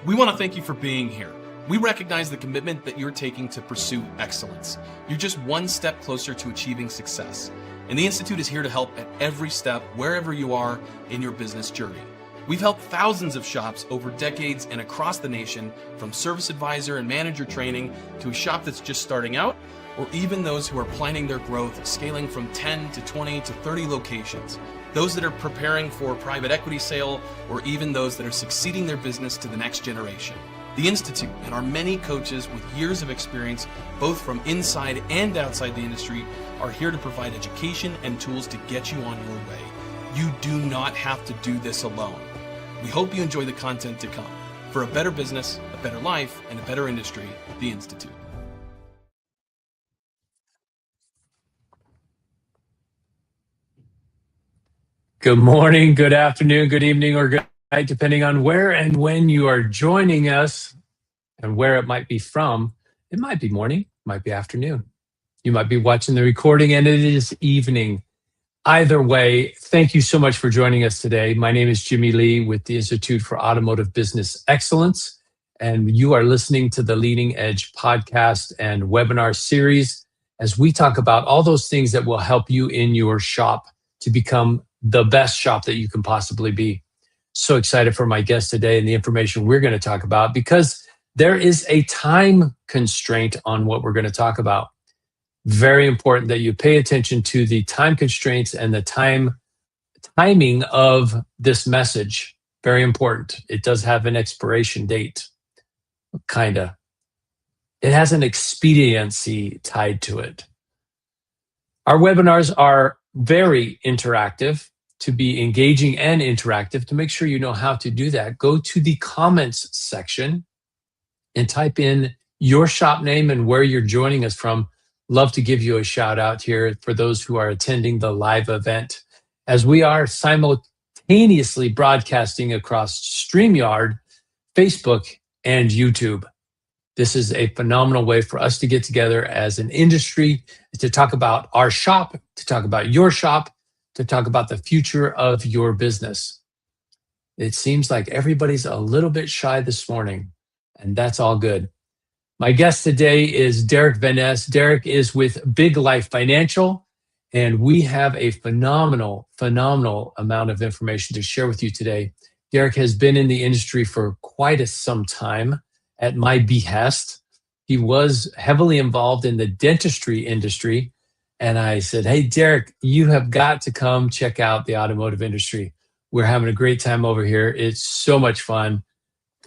We want to thank you for being here. We recognize the commitment that you're taking to pursue excellence. You're just one step closer to achieving success. And the Institute is here to help at every step, wherever you are in your business journey. We've helped thousands of shops over decades and across the nation, from service advisor and manager training to a shop that's just starting out, or even those who are planning their growth, scaling from 10 to 20 to 30 locations. Those that are preparing for private equity sale, or even those that are succeeding their business to the next generation. The Institute and our many coaches with years of experience, both from inside and outside the industry, are here to provide education and tools to get you on your way. You do not have to do this alone. We hope you enjoy the content to come. For a better business, a better life, and a better industry, the Institute. Good morning, good afternoon, good evening, or good night, depending on where and when you are joining us and where it might be from. It might be morning, might be afternoon. You might be watching the recording and it is evening. Either way, thank you so much for joining us today. My name is Jimmy Lee with the Institute for Automotive Business Excellence, and you are listening to the Leading Edge podcast and webinar series as we talk about all those things that will help you in your shop to become the best shop that you can possibly be. So excited for my guest today and the information we're going to talk about, because there is a time constraint on what we're going to talk about. Very important that you pay attention to the time constraints and the timing of this message. Very important. It does have an expiration date, kinda. It has an expediency tied to it. Our webinars are very interactive. To be engaging and interactive, to make sure you know how to do that, go to the comments section and type in your shop name and where you're joining us from. Love to give you a shout out here for those who are attending the live event, as we are simultaneously broadcasting across StreamYard, Facebook, and YouTube. This is a phenomenal way for us to get together as an industry to talk about our shop, to talk about your shop, to talk about the future of your business. It seems like everybody's a little bit shy this morning, and that's all good. My guest today is Derick Van Ness. Derick is with Big Life Financial, and we have a phenomenal amount of information to share with you today. Derick has been in the industry for quite some time at my behest. He was heavily involved in the dentistry industry. And I said, hey, Derick, you have got to come check out the automotive industry. We're having a great time over here. It's so much fun.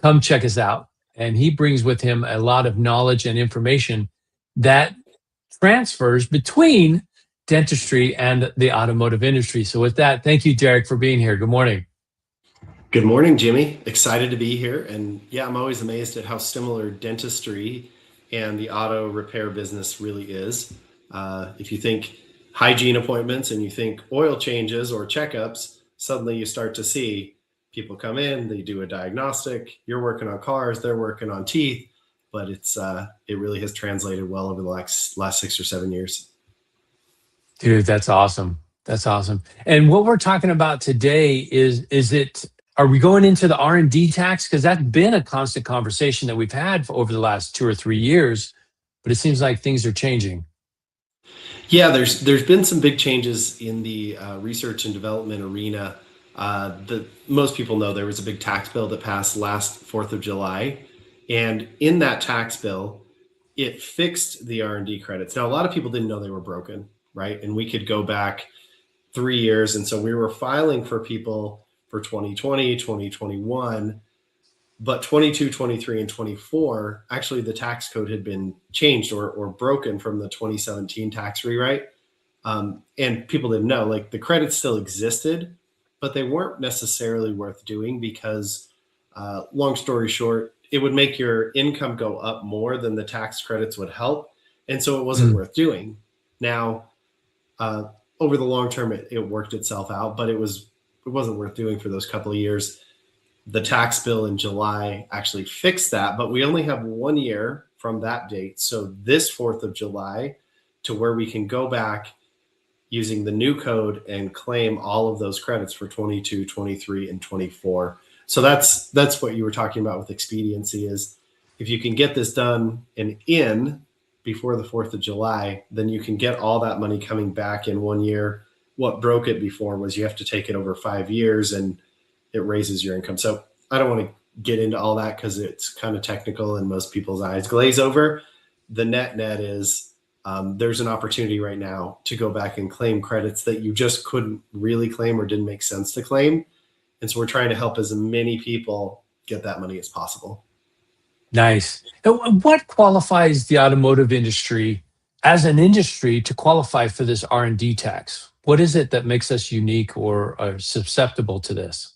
Come check us out. And he brings with him a lot of knowledge and information that transfers between dentistry and the automotive industry. So with that, thank you, Derick, for being here. Good morning. Good morning, Jimmy. Excited to be here. And yeah, I'm always amazed at how similar dentistry and the auto repair business really is. If you think hygiene appointments and you think oil changes or checkups, suddenly you start to see people come in, they do a diagnostic, you're working on cars, they're working on teeth, but it really has translated well over the last 6 or 7 years. Dude, that's awesome. That's awesome. And what we're talking about today are we going into the R&D tax? Because that's been a constant conversation that we've had over the last 2 or 3 years, but it seems like things are changing. Yeah, there's been some big changes in the research and development arena. Most people know there was a big tax bill that passed last 4th of July. And in that tax bill, it fixed the R&D credits. Now, a lot of people didn't know they were broken, right? And we could go back 3 years. And so we were filing for people for 2020, 2021. But 22, 23, and 24, actually the tax code had been changed or broken from the 2017 tax rewrite. And people didn't know, like, the credits still existed, but they weren't necessarily worth doing because, long story short, it would make your income go up more than the tax credits would help. And so it wasn't worth doing. Now, over the long term, it worked itself out, but it wasn't worth doing for those couple of years. The tax bill in July actually fixed that, but we only have 1 year from that date. So this 4th of July to where we can go back using the new code and claim all of those credits for 22, 23, and 24. So that's what you were talking about with expediency is if you can get this done and in before the 4th of July, then you can get all that money coming back in 1 year. What broke it before was you have to take it over 5 years and it raises your income. So I don't want to get into all that because it's kind of technical and most people's eyes glaze over. The net is there's an opportunity right now to go back and claim credits that you just couldn't really claim or didn't make sense to claim. And so we're trying to help as many people get that money as possible. Nice. What qualifies the automotive industry as an industry to qualify for this R&D tax? What is it that makes us unique or are susceptible to this?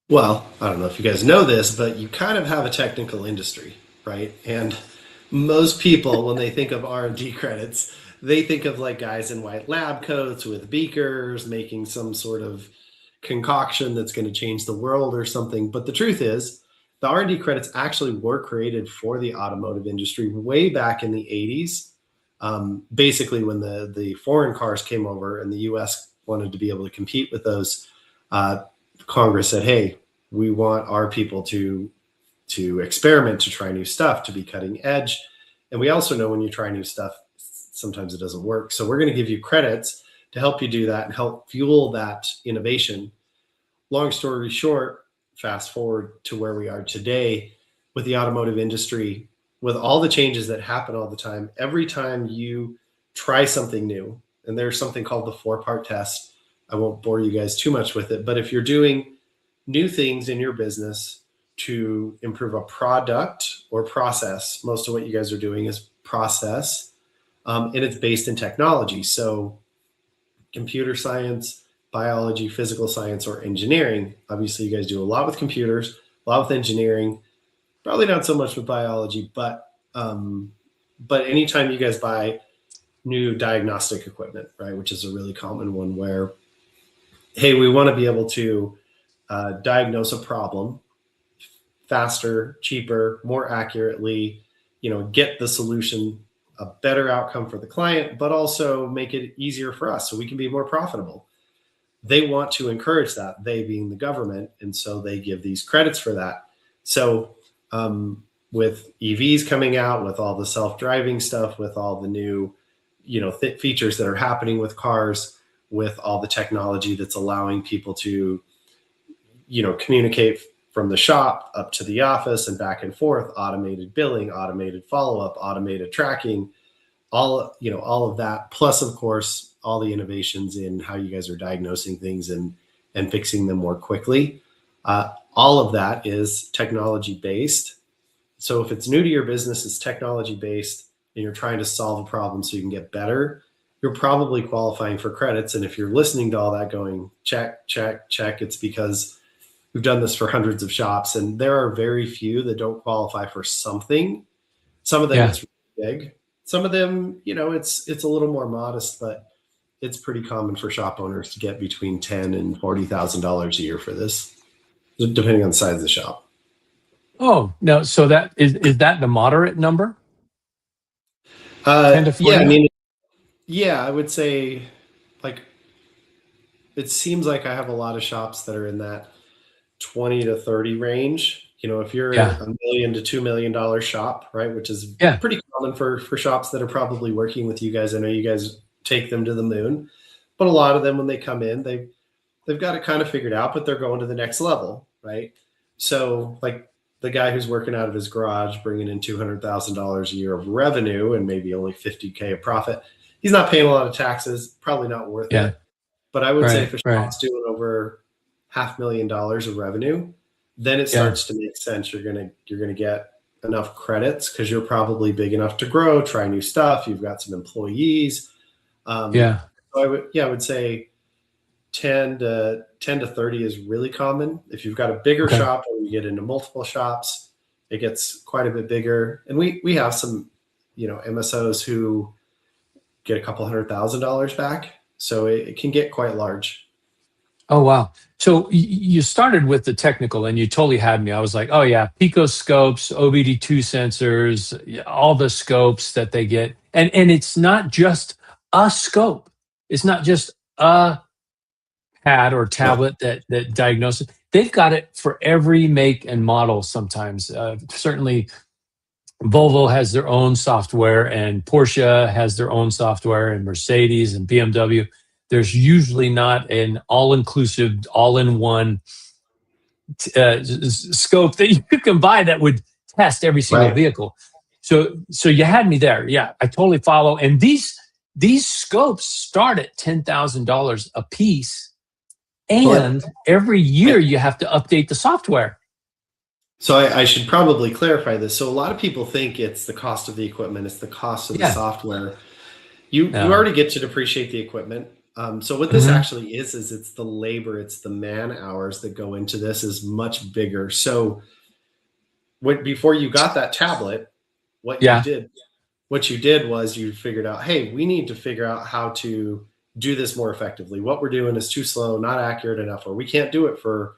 Well, I don't know if you guys know this, but you kind of have a technical industry, right? And most people, when they think of R&D credits, they think of like guys in white lab coats with beakers making some sort of concoction that's going to change the world or something. But the truth is, the R&D credits actually were created for the automotive industry way back in the 80s. Basically, when the foreign cars came over and the U.S. wanted to be able to compete with those, Congress said, hey, we want our people to experiment, to try new stuff, to be cutting edge. And we also know when you try new stuff, sometimes it doesn't work. So we're going to give you credits to help you do that and help fuel that innovation. Long story short, fast forward to where we are today with the automotive industry, with all the changes that happen all the time, every time you try something new, and there's something called the 4-part test. I won't bore you guys too much with it, but if you're doing new things in your business to improve a product or process, most of what you guys are doing is process, and it's based in technology. So computer science, biology, physical science, or engineering. Obviously, you guys do a lot with computers, a lot with engineering, probably not so much with biology, but anytime you guys buy new diagnostic equipment, right, which is a really common one where, hey, we want to be able to diagnose a problem faster, cheaper, more accurately, get the solution, a better outcome for the client, but also make it easier for us so we can be more profitable. They want to encourage that, they being the government, and so they give these credits for that. So with EVs coming out, with all the self-driving stuff, with all the new, features that are happening with cars, with all the technology that's allowing people to, communicate from the shop up to the office and back and forth, automated billing, automated follow-up, automated tracking, all of that. Plus, of course, all the innovations in how you guys are diagnosing things and fixing them more quickly. All of that is technology based. So if it's new to your business, it's technology based, and you're trying to solve a problem so you can get better, you're probably qualifying for credits. And if you're listening to all that going, check, check, check, it's because we've done this for hundreds of shops, and there are very few that don't qualify for something. Some of them it's really big. Some of them, it's a little more modest, but it's pretty common for shop owners to get between $10,000 and $40,000 a year for this, depending on the size of the shop. Oh, no. So that is that the moderate number? 10 to 40? Yeah, I would say, like, it seems like I have a lot of shops that are in that 20 to 30 range. If you're a $1 million to $2 million shop, right, which is pretty common for shops that are probably working with you guys. I know you guys take them to the moon, but a lot of them, when they come in, they've got it kind of figured out, but they're going to the next level, right? So like the guy who's working out of his garage, bringing in $200,000 a year of revenue and maybe only $50K of profit, he's not paying a lot of taxes, probably not worth it. But I would say if a shop's doing over $500,000 of revenue, then it starts to make sense. You're gonna get enough credits because you're probably big enough to grow, try new stuff. You've got some employees. So I would say 10 to 30 is really common. If you've got a bigger shop or you get into multiple shops, it gets quite a bit bigger. And we have some, MSOs who get a couple $100,000 back. So it can get quite large. Oh, wow. So you started with the technical and you totally had me. I was like, oh yeah, Pico scopes, OBD2 sensors, all the scopes that they get. And it's not just a scope. It's not just a pad or tablet that diagnoses. they've got it for every make and model sometimes. Certainly, Volvo has their own software, and Porsche has their own software, and Mercedes and BMW. There's usually not an all-inclusive, all-in-one scope that you can buy that would test every single Right. vehicle. So you had me there. Yeah, I totally follow. And these scopes start at $10,000 a piece, and every year you have to update the software. So I should probably clarify this. So a lot of people think it's the cost of the equipment, it's the cost of the software. You already get to depreciate the equipment. So what this actually is it's the labor, it's the man hours that go into this is much bigger. So before you got that tablet, what you did was you figured out, hey, we need to figure out how to do this more effectively. What we're doing is too slow, not accurate enough, or we can't do it for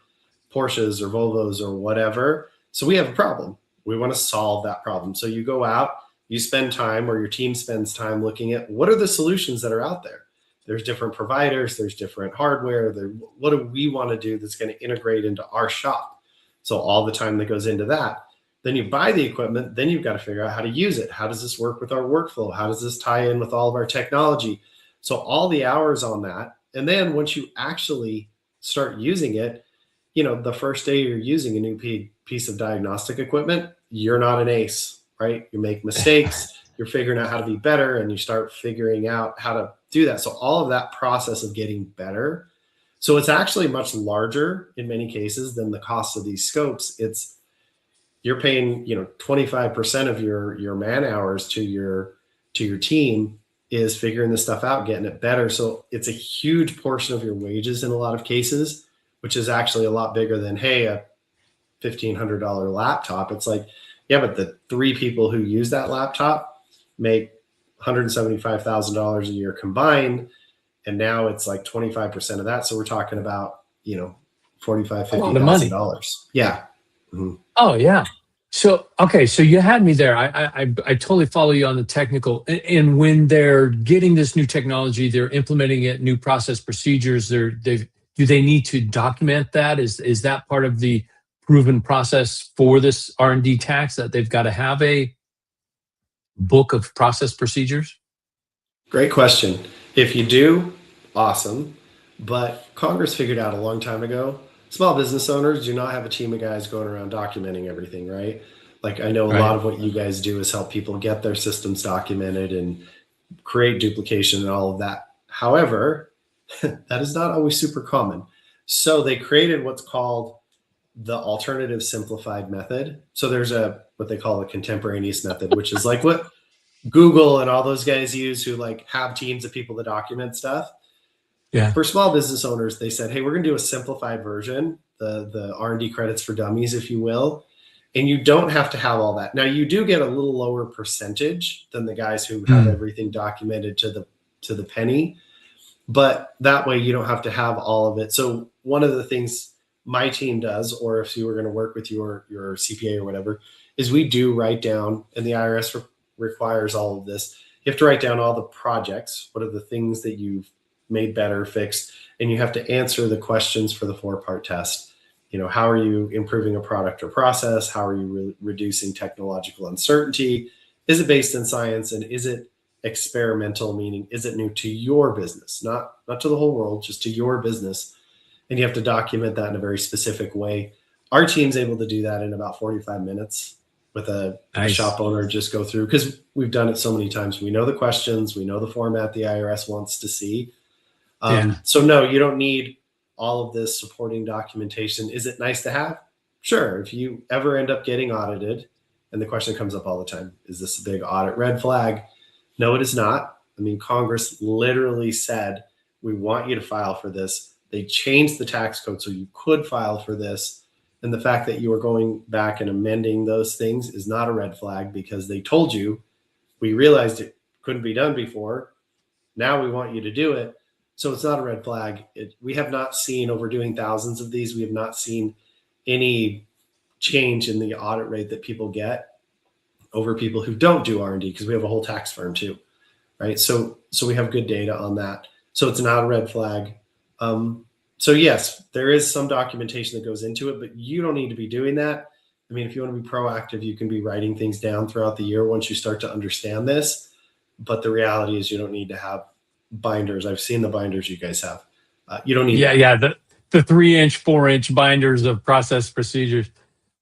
Porsches or Volvos or whatever. So we have a problem. We want to solve that problem. So you go out, you spend time, or your team spends time looking at what are the solutions that are out there. There's different providers, there's different hardware. What do we want to do that's going to integrate into our shop? So all the time that goes into that. Then you buy the equipment, then you've got to figure out how to use it. How does this work with our workflow? How does this tie in with all of our technology? So all the hours on that. And then once you actually start using it, the first day you're using a new piece of diagnostic equipment, you're not an ace, right? You make mistakes, you're figuring out how to be better, and you start figuring out how to do that. So all of that process of getting better. So it's actually much larger in many cases than the cost of these scopes. You're paying, 25% of your man hours to your team is figuring this stuff out, getting it better. So it's a huge portion of your wages in a lot of cases, which is actually a lot bigger than, hey, a $1,500 laptop. It's like, yeah, but the 3 people who use that laptop make $175,000 a year combined. And now it's like 25% of that. So we're talking about, $45,000, $50,000. Yeah. Mm-hmm. Oh yeah. So okay, so you had me there. I totally follow you on the technical. And when they're getting this new technology, they're implementing it, new process procedures. Do they need to document that? Is that part of the proven process for this R&D tax, that they've got to have a book of process procedures? Great question. If you do, awesome. But Congress figured out a long time ago, small business owners do not have a team of guys going around documenting everything, right? Like I know a lot of what you guys do is help people get their systems documented and create duplication and all of that. However, that is not always super common. So they created what's called the alternative simplified method. So there's what they call a contemporaneous method, which is like what Google and all those guys use who like have teams of people that document stuff. Yeah. For small business owners, they said, hey, we're going to do a simplified version, the R&D credits for dummies, if you will. And you don't have to have all that. Now, you do get a little lower percentage than the guys who have everything documented to the penny. But that way you don't have to have all of it. So one of the things my team does, or if you were going to work with your CPA or whatever, is we do write down, and the IRS requires all of this. You have to write down all the projects. What are the things that you've made better, fixed, and you have to answer the questions for the 4-part test. How are you improving a product or process? How are you reducing technological uncertainty? Is it based in science, and is it experimental, meaning is it new to your business, not to the whole world, just to your business? And you have to document that in a very specific way. Our team's able to do that in about 45 minutes with a shop owner, just go through, because we've done it so many times. We know the questions, we know the format the IRS wants to see. So no, you don't need all of this supporting documentation. Is it nice to have? Sure. If you ever end up getting audited, and the question comes up all the time, is this a big audit red flag? No, it is not. I mean, Congress literally said, we want you to file for this. They changed the tax code so you could file for this. And the fact that you are going back and amending those things is not a red flag, because they told you, we realized it couldn't be done before. Now we want you to do it. So it's not a red flag. We have not seen, over doing thousands of these, we have not seen any change in the audit rate that people get over people who don't do R&D, because we have a whole tax firm too, right? So we have good data on that. So it's not a red flag. So yes, there is some documentation that goes into it, but you don't need to be doing that. I mean, if you want to be proactive, you can be writing things down throughout the year once you start to understand this. But the reality is you don't need to have binders. I've seen the binders you guys have. You don't need Yeah, that. yeah. The 3-inch, 4-inch binders of process procedures,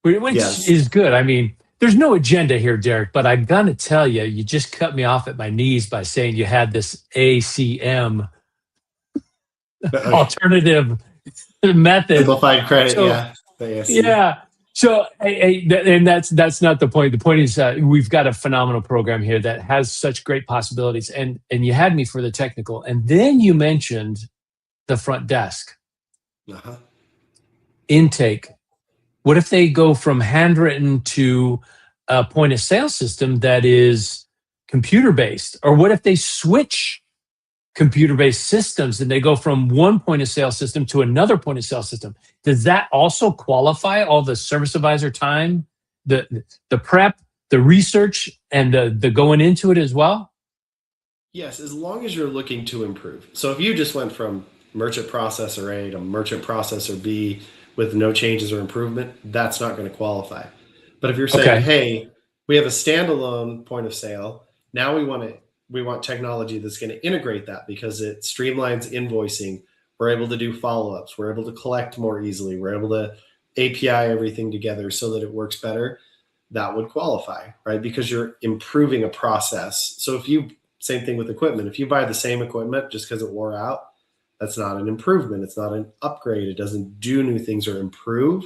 which Yes. is good. I mean, there's no agenda here, Derek, but I'm gonna tell you, you just cut me off at my knees by saying you had this ACM alternative method. Simplified credit, So yeah. The ASC. yeah. So, and that's not the point. The point is, we've got a phenomenal program here that has such great possibilities. And you had me for the technical, and then you mentioned the front desk Uh-huh. intake. What if they go from handwritten to a point of sale system that is computer based? Or what if they switch computer-based systems and they go from one point of sale system to another point of sale system? Does that also qualify all the service advisor time, the prep, the research, and the going into it as well? Yes, as long as you're looking to improve. So if you just went from merchant processor A to merchant processor B with no changes or improvement, that's not going to qualify. But if you're saying, Okay. hey, we have a standalone point of sale, now we want technology that's going to integrate that because it streamlines invoicing. We're able to do follow-ups. We're able to collect more easily. We're able to API everything together so that it works better. That would qualify, right? Because you're improving a process. So same thing with equipment. If you buy the same equipment just because it wore out, that's not an improvement. It's not an upgrade. It doesn't do new things or improve.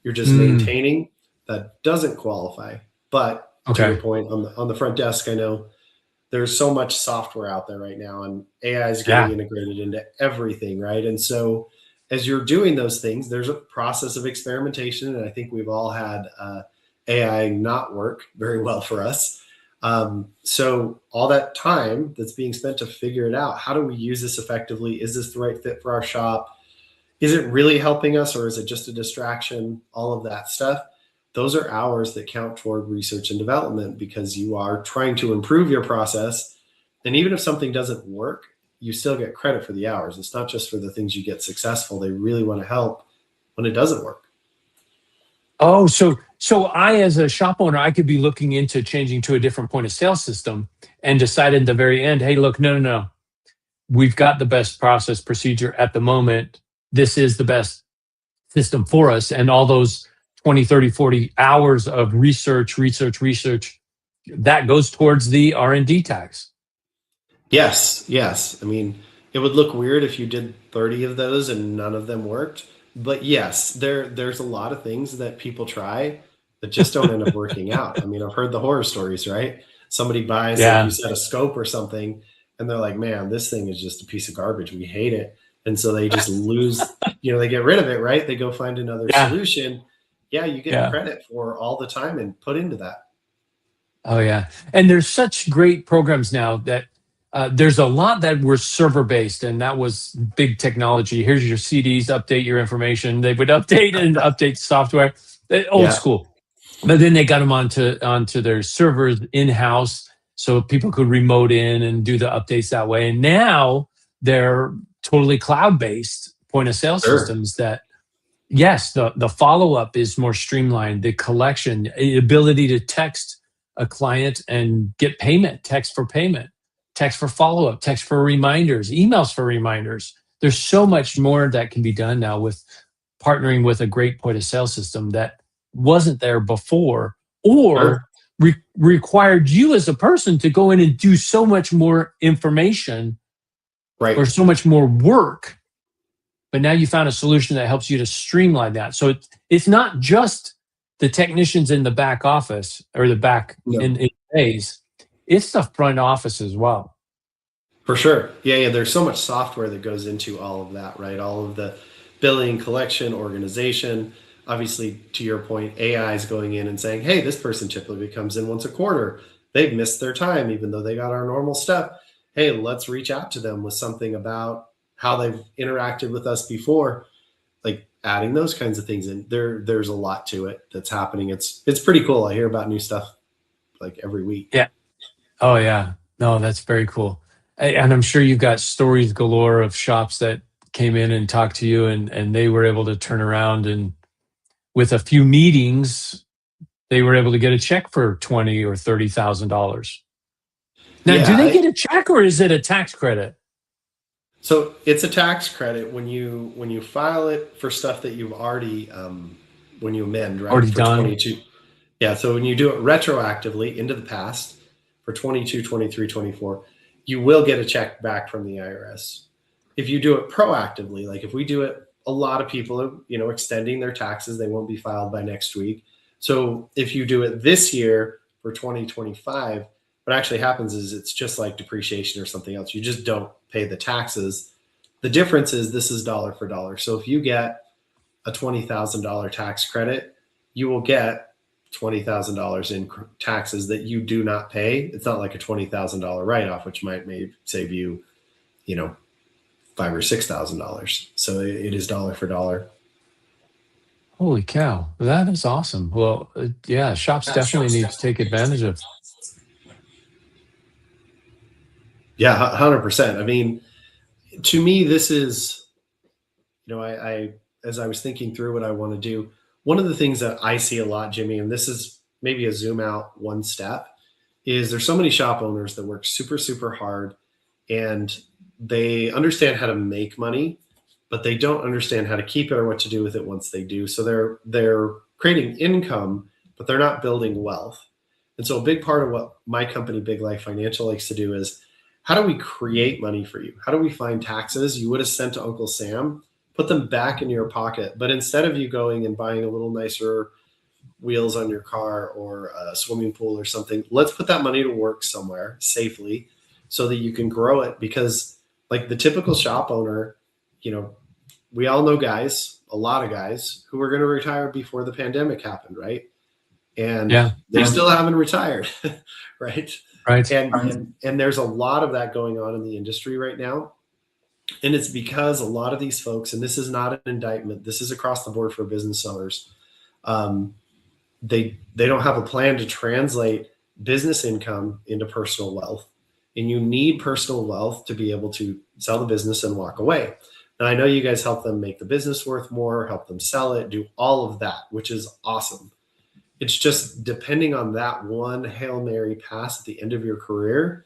You're just maintaining. That doesn't qualify. But to your point on the front desk, I know there's so much software out there right now, and AI is getting integrated into everything, right? And so as you're doing those things, there's a process of experimentation, and I think we've all had AI not work very well for us. So all that time that's being spent to figure it out, how do we use this effectively? Is this the right fit for our shop? Is it really helping us, or is it just a distraction? All of that stuff. Those are hours that count toward research and development because you are trying to improve your process. And even if something doesn't work, you still get credit for the hours. It's not just for the things you get successful. They really want to help when it doesn't work. Oh, so I, as a shop owner, I could be looking into changing to a different point of sale system and decide at the very end, hey, look, no. We've got the best process procedure at the moment. This is the best system for us. And all those 20, 30, 40 hours of research, that goes towards the R&D tax. Yes. I mean, it would look weird if you did 30 of those and none of them worked. But yes, there's a lot of things that people try that just don't end up working out. I mean, I've heard the horror stories, right? Somebody buys, like you said, a scope or something, and they're like, man, this thing is just a piece of garbage. We hate it. And so they just lose, they get rid of it, right? They go find another solution. Yeah, you get credit for all the time and put into that. Oh, yeah. And there's such great programs now that there's a lot that were server based, and that was big technology. Here's your CDs, update your information. They would update and update software, old school. But then they got them onto their servers in-house so people could remote in and do the updates that way. And now they're totally cloud-based point of sale systems that, yes, the follow-up is more streamlined. The collection, ability to text a client and get payment, text for payment, text for follow-up, text for reminders, emails for reminders. There's so much more that can be done now with partnering with a great point of sale system that wasn't there before, or required you as a person to go in and do so much more information, or so much more work. But now you found a solution that helps you to streamline that. So it's not just the technicians in the back office or the back in days. It's the front office as well. For sure. Yeah. There's so much software that goes into all of that, right? All of the billing, collection, organization. Obviously, to your point, AI is going in and saying, hey, this person typically comes in once a quarter. They've missed their time, even though they got our normal stuff. Hey, let's reach out to them with something about how they've interacted with us before, like adding those kinds of things in. There's a lot to it that's happening. It's pretty cool. I hear about new stuff like every week. Yeah. Oh, yeah. No, that's very cool. And I'm sure you've got stories galore of shops that came in and talked to you, and they were able to turn around and with a few meetings, they were able to get a check for $20,000 or $30,000. Now, do they Yeah. get a check or is it a tax credit? So it's a tax credit when you file it for stuff that you've already when you amend, right? Already For done? 22. Yeah. So when you do it retroactively into the past for 22, 23, 24, you will get a check back from the IRS. If you do it proactively, like if we do it, a lot of people are, extending their taxes, they won't be filed by next week. So if you do it this year for 2025, what actually happens is it's just like depreciation or something else. You just don't pay the taxes. The difference is this is dollar for dollar. So if you get a $20,000 tax credit, you will get $20,000 in taxes that you do not pay. It's not like a $20,000 write-off, which might maybe save you, $5,000 or $6,000. So it is dollar for dollar. Holy cow. That is awesome. Well, yeah, shops definitely need to take advantage of. Yeah, 100%. I mean, to me, this is, I as I was thinking through what I want to do, one of the things that I see a lot, Jimmy, and this is maybe a zoom out one step, is there's so many shop owners that work super, super hard and they understand how to make money, but they don't understand how to keep it or what to do with it once they do. So they're creating income, but they're not building wealth. And so a big part of what my company, Big Life Financial, likes to do is how do we create money for you? How do we find taxes you would have sent to Uncle Sam, put them back in your pocket? But instead of you going and buying a little nicer wheels on your car or a swimming pool or something, let's put that money to work somewhere safely so that you can grow it. Because like the typical shop owner, we all know guys, a lot of guys who were going to retire before the pandemic happened, right? And they still haven't retired, right? Right. And there's a lot of that going on in the industry right now. And it's because a lot of these folks, and this is not an indictment, this is across the board for business owners, they don't have a plan to translate business income into personal wealth. And you need personal wealth to be able to sell the business and walk away. Now, I know you guys help them make the business worth more, help them sell it, do all of that, which is awesome. It's just depending on that one Hail Mary pass at the end of your career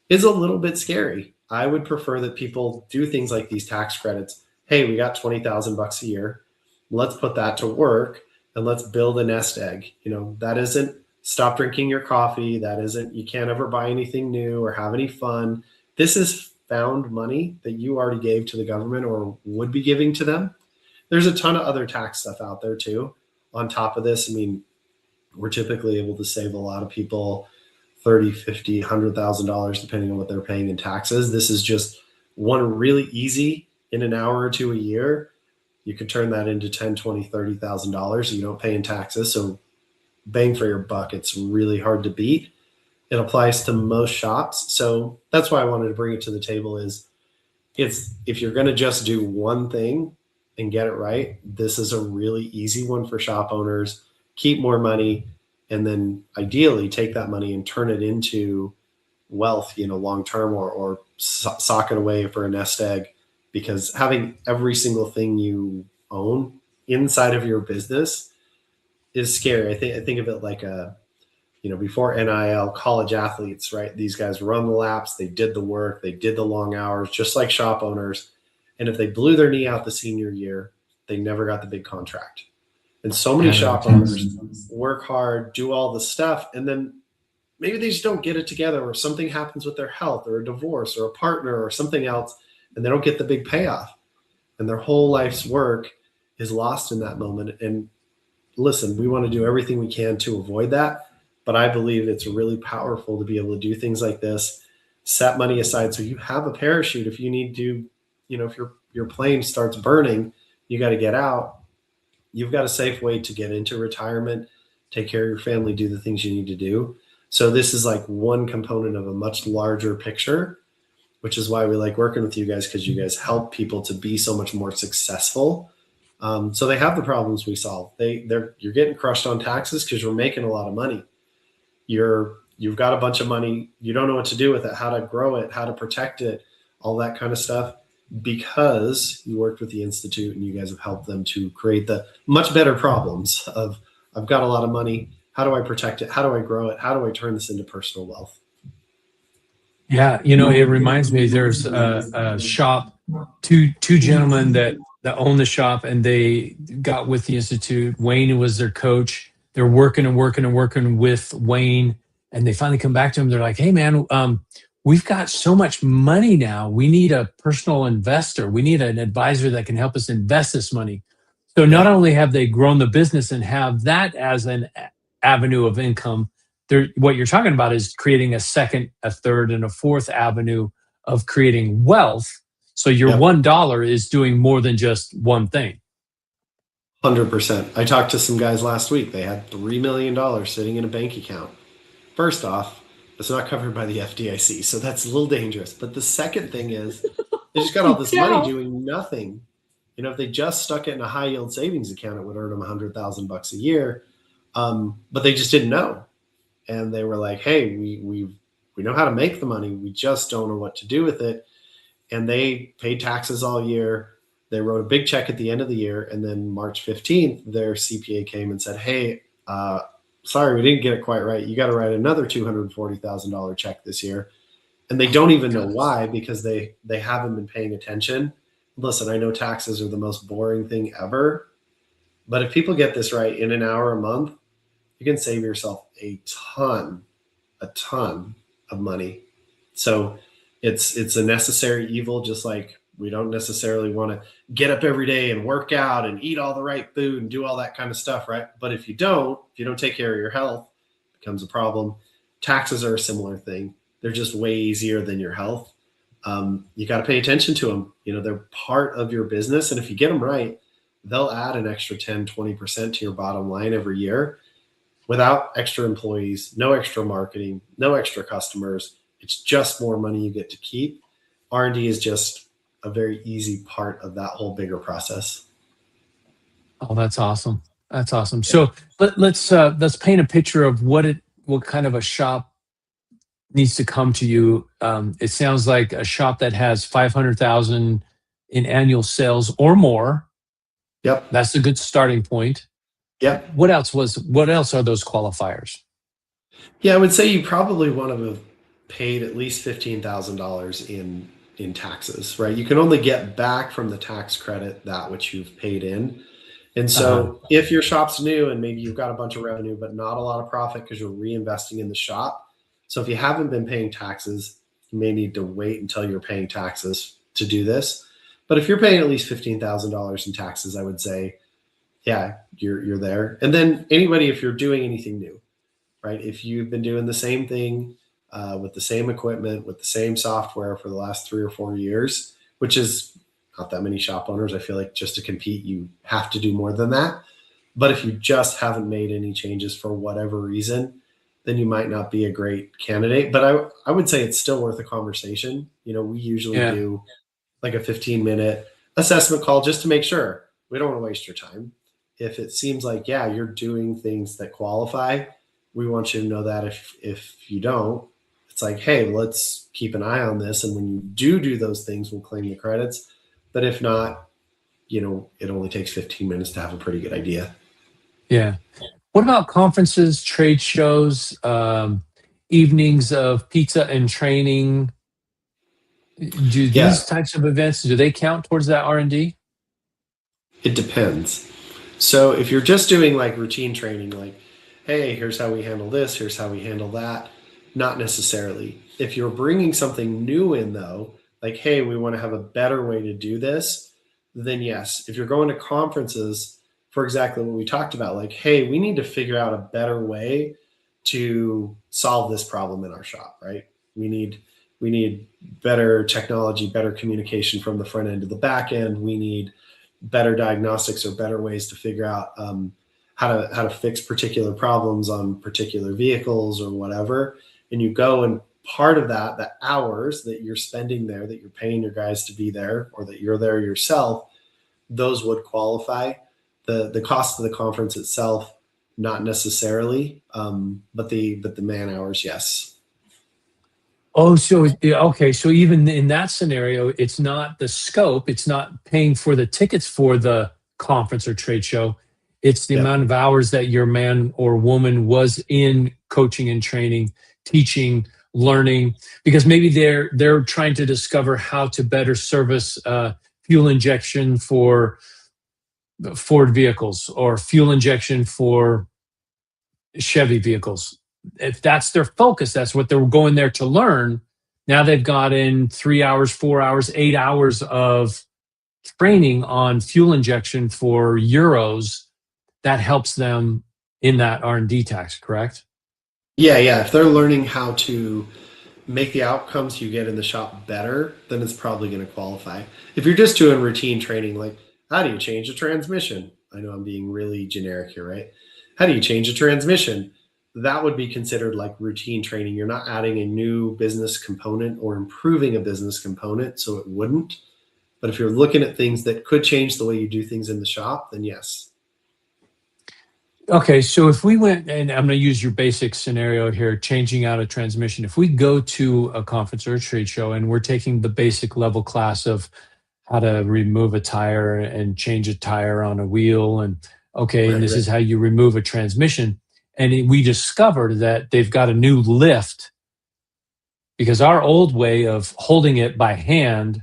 is a little bit scary. I would prefer that people do things like these tax credits. Hey, we got $20,000 a year. Let's put that to work and let's build a nest egg. That isn't stop drinking your coffee. That isn't you can't ever buy anything new or have any fun. This is found money that you already gave to the government or would be giving to them. There's a ton of other tax stuff out there too. On top of this, I mean, we're typically able to save a lot of people $30,000, $50,000, $100,000, depending on what they're paying in taxes. This is just one really easy in an hour or two a year. You could turn that into $10,000, $20,000, $30,000 you don't pay in taxes. So bang for your buck, it's really hard to beat. It applies to most shops. So that's why I wanted to bring it to the table is if you're going to just do one thing and get it right, this is a really easy one for shop owners. Keep more money, and then ideally take that money and turn it into wealth, long term, or sock it away for a nest egg. Because having every single thing you own inside of your business is scary. I think of it like before NIL, college athletes, right? These guys run the laps, they did the work, they did the long hours, just like shop owners. And if they blew their knee out the senior year, they never got the big contract. And so many shop owners work hard, do all the stuff, and then maybe they just don't get it together, or something happens with their health or a divorce or a partner or something else, and they don't get the big payoff. And their whole life's work is lost in that moment. And listen, we want to do everything we can to avoid that. But I believe it's really powerful to be able to do things like this, set money aside so you have a parachute if you need to, if your plane starts burning, you got to get out. You've got a safe way to get into retirement, take care of your family, do the things you need to do. So this is like one component of a much larger picture, which is why we like working with you guys, because you guys help people to be so much more successful. So they have the problems we solve. You're getting crushed on taxes because you're making a lot of money. You've got a bunch of money. You don't know what to do with it, how to grow it, how to protect it, all that kind of stuff. because you worked with the Institute and you guys have helped them to create the much better problems of, I've got a lot of money. How do I protect it? How do I grow it? How do I turn this into personal wealth? Yeah, it reminds me. There's a shop, two gentlemen that own the shop, and they got with the institute. Wayne was their coach. They're working and working and working with Wayne, and they finally come back to him. They're like, "Hey, man, we've got so much money now. We need a personal investor. We need an advisor that can help us invest this money." So not Yeah, only have they grown the business and have that as an avenue of income, what you're talking about is creating a second, a third, and a fourth avenue of creating wealth. So your yep, $1 is doing more than just one thing. 100%. I talked to some guys last week. They had $3 million sitting in a bank account. First off, it's not covered by the FDIC, so that's a little dangerous. But the second thing is, they just got all this money doing nothing. If they just stuck it in a high yield savings account, it would earn them $100,000 a year. But they just didn't know, and they were like, "Hey, we know how to make the money. We just don't know what to do with it." And they paid taxes all year. They wrote a big check at the end of the year, and then March 15th, their CPA came and said, "Hey, sorry, we didn't get it quite right. You got to write another $240,000 check this year." And they don't even know why, because they haven't been paying attention. Listen, I know taxes are the most boring thing ever, but if people get this right in an hour a month, you can save yourself a ton of money. So it's a necessary evil, just like we don't necessarily want to get up every day and work out and eat all the right food and do all that kind of stuff, right? But if you don't take care of your health, it becomes a problem. Taxes are a similar thing. They're just way easier than your health. You got to pay attention to them. They're part of your business. And if you get them right, they'll add an extra 10, 20% to your bottom line every year without extra employees, no extra marketing, no extra customers. It's just more money you get to keep. R&D is just a very easy part of that whole bigger process. Oh, that's awesome. That's awesome. So let's paint a picture of what kind of a shop needs to come to you. It sounds like a shop that has 500,000 in annual sales or more. Yep. That's a good starting point. Yep. What else are those qualifiers? Yeah, I would say you probably want to have paid at least $15,000 in taxes, right? You can only get back from the tax credit that which you've paid in. And so if your shop's new and maybe you've got a bunch of revenue, but not a lot of profit because you're reinvesting in the shop. So if you haven't been paying taxes, you may need to wait until you're paying taxes to do this. But if you're paying at least $15,000 in taxes, I would say, yeah, you're there. And then anybody, if you're doing anything new, right? If you've been doing the same thing with the same equipment, with the same software for the last 3 or 4 years, which is not that many shop owners. I feel like just to compete, you have to do more than that. But if you just haven't made any changes for whatever reason, then you might not be a great candidate. But I would say it's still worth a conversation. We usually do like a 15-minute assessment call just to make sure. We don't want to waste your time. If it seems like, yeah, you're doing things that qualify, we want you to know that. If you don't, it's like, hey, let's keep an eye on this. And when you do those things, we'll claim the credits. But if not, it only takes 15 minutes to have a pretty good idea. Yeah. What about conferences, trade shows, evenings of pizza and training? Do these types of events, do they count towards that R&D? It depends. So if you're just doing like routine training, like, hey, here's how we handle this, here's how we handle that, not necessarily. If you're bringing something new in though, like, hey, we want to have a better way to do this, then yes. If you're going to conferences for exactly what we talked about, like, hey, we need to figure out a better way to solve this problem in our shop, right? We need better technology, better communication from the front end to the back end. We need better diagnostics or better ways to figure out how to fix particular problems on particular vehicles or whatever. And you go, and part of that, the hours that you're spending there, that you're paying your guys to be there, or that you're there yourself, those would qualify. The cost of the conference itself, not necessarily, but the man hours, yes. Oh, so yeah, okay. So even in that scenario, it's not the scope. It's not paying for the tickets for the conference or trade show. It's the Yeah. amount of hours that your man or woman was in coaching and training, teaching, learning, because maybe they're trying to discover how to better service fuel injection for Ford vehicles or fuel injection for Chevy vehicles. If that's their focus, that's what they're going there to learn. Now they've got in 3 hours, 4 hours, 8 hours of training on fuel injection for Euros. That helps them in that R&D tax, correct? Yeah. If they're learning how to make the outcomes you get in the shop better, then it's probably going to qualify. If you're just doing routine training, like how do you change a transmission? I know I'm being really generic here, right? How do you change a transmission? That would be considered like routine training. You're not adding a new business component or improving a business component, so it wouldn't. But if you're looking at things that could change the way you do things in the shop, then yes. Okay, so if we went, and I'm going to use your basic scenario here, changing out a transmission. If we go to a conference or a trade show and we're taking the basic level class of how to remove a tire and change a tire on a wheel, and okay, and Right, this right. is how you remove a transmission, and we discovered that they've got a new lift because our old way of holding it by hand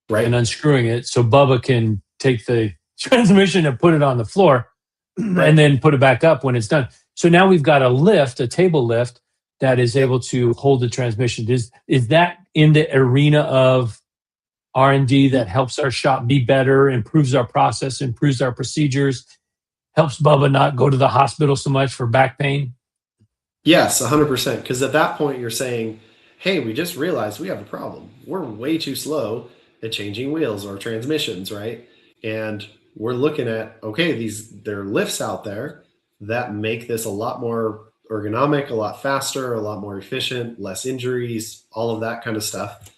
and Right. unscrewing it so Bubba can take the transmission and put it on the floor and Right. then put it back up when it's done. So now we've got a lift, a table lift that is Yep. able to hold the transmission. Is that in the arena of R&D that helps our shop be better, improves our process, improves our procedures, helps Bubba not go to the hospital so much for back pain? Yes, 100%. Because at that point, you're saying, hey, we just realized we have a problem. We're way too slow at changing wheels or transmissions, right? And we're looking at, okay, there are lifts out there that make this a lot more ergonomic, a lot faster, a lot more efficient, less injuries, all of that kind of stuff.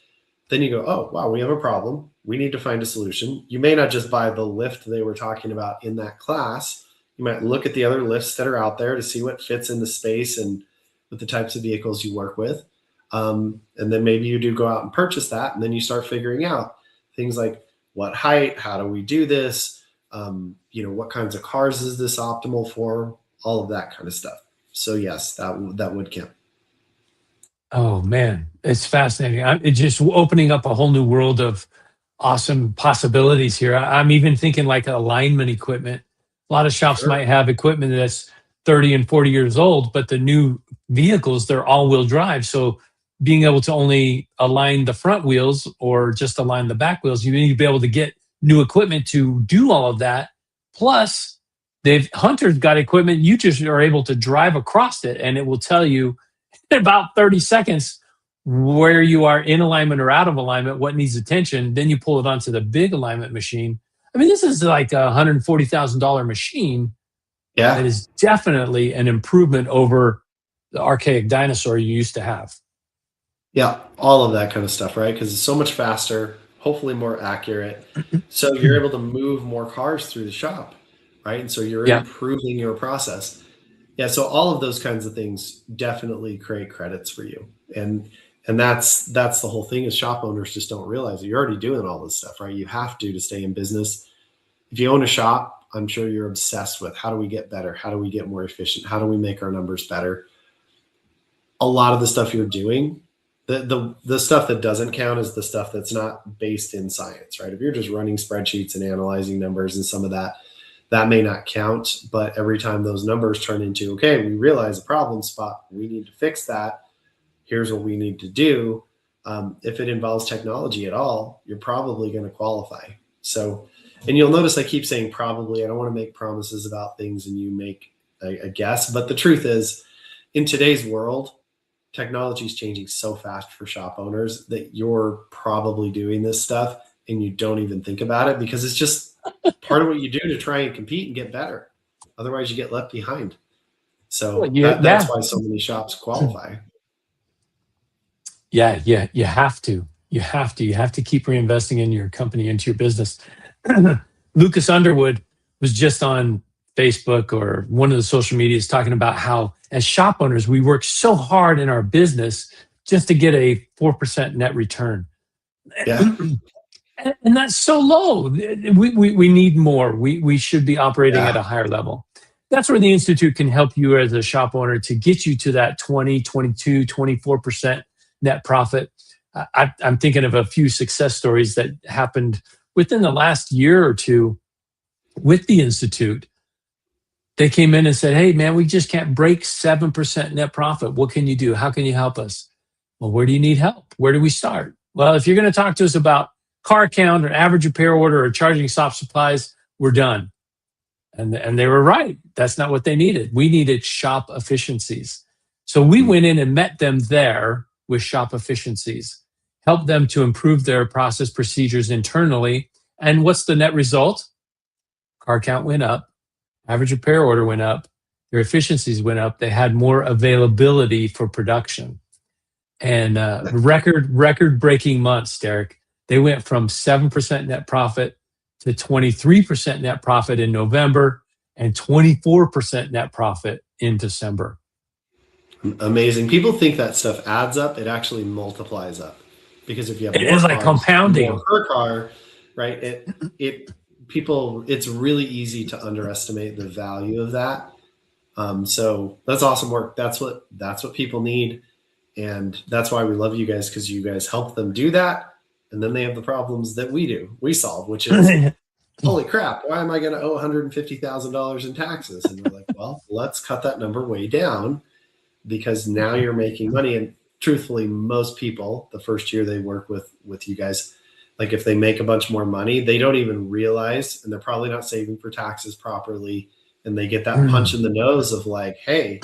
Then you go, oh, wow, we have a problem. We need to find a solution. You may not just buy the lift they were talking about in that class. You might look at the other lifts that are out there to see what fits in the space and with the types of vehicles you work with. And then maybe you do go out and purchase that. And then you start figuring out things like what height, how do we do this? What kinds of cars is this optimal for? All of that kind of stuff. So yes, that would count. Oh man, it's fascinating. It's just opening up a whole new world of awesome possibilities here. I'm even thinking like alignment equipment. A lot of shops Sure. might have equipment that's 30 and 40 years old, but the new vehicles, they're all-wheel drive. So being able to only align the front wheels or just align the back wheels, you need to be able to get new equipment to do all of that. Plus, Hunter's got equipment, you just are able to drive across it and it will tell you in about 30 seconds where you are in alignment or out of alignment, what needs attention. Then you pull it onto the big alignment machine. I mean, this is like a $140,000 machine that Yeah. is definitely an improvement over the archaic dinosaur you used to have. Yeah. All of that kind of stuff, right? Because it's so much faster, hopefully more accurate. So you're able to move more cars through the shop, right? And so you're Yeah. improving your process. Yeah, so all of those kinds of things definitely create credits for you. And that's the whole thing is shop owners just don't realize it. You're already doing all this stuff, right? You have to stay in business. If you own a shop, I'm sure you're obsessed with how do we get better? How do we get more efficient? How do we make our numbers better? A lot of the stuff you're doing, the stuff that doesn't count is the stuff that's not based in science, right? If you're just running spreadsheets and analyzing numbers and some of that, that may not count, but every time those numbers turn into, okay, we realize a problem spot, we need to fix that. Here's what we need to do. If it involves technology at all, you're probably going to qualify. So, and you'll notice I keep saying probably. I don't want to make promises about things and you make a guess. But the truth is, in today's world, technology is changing so fast for shop owners that you're probably doing this stuff and you don't even think about it because it's just part of what you do to try and compete and get better. Otherwise, you get left behind. So that's Yeah. why so many shops qualify. Yeah. You have to. You have to keep reinvesting in your company, into your business. Lucas Underwood was just on Facebook or one of the social medias talking about how, as shop owners, we work so hard in our business just to get a 4% net return. Yeah. And that's so low. We need more. We should be operating at a higher level. That's where the Institute can help you as a shop owner to get you to that 20, 22, 24% net profit. I'm thinking of a few success stories that happened within the last year or two with the Institute. They came in and said, hey, man, we just can't break 7% net profit. What can you do? How can you help us? Well, where do you need help? Where do we start? Well, if you're going to talk to us about car count or average repair order or charging soft supplies, we're done. And they were right. That's not what they needed. We needed shop efficiencies. So we went in and met them there with shop efficiencies, helped them to improve their process procedures internally. And what's the net result? Car count went up, average repair order went up, their efficiencies went up. They had more availability for production. And record-breaking months, Derick. They went from 7% net profit to 23% net profit in November and 24% net profit in December. Amazing. People think that stuff adds up. It actually multiplies up, because if you have it is like compounding more per car, right? It's really easy to underestimate the value of that. So that's awesome work. That's what people need. And that's why we love you guys, because you guys help them do that. And then they have the problems that we solve, which is, holy crap, why am I going to owe $150,000 in taxes? And we're like, well, let's cut that number way down, because now you're making money. And truthfully, most people, the first year they work with you guys, like if they make a bunch more money, they don't even realize, and they're probably not saving for taxes properly. And they get that punch in the nose of like, hey,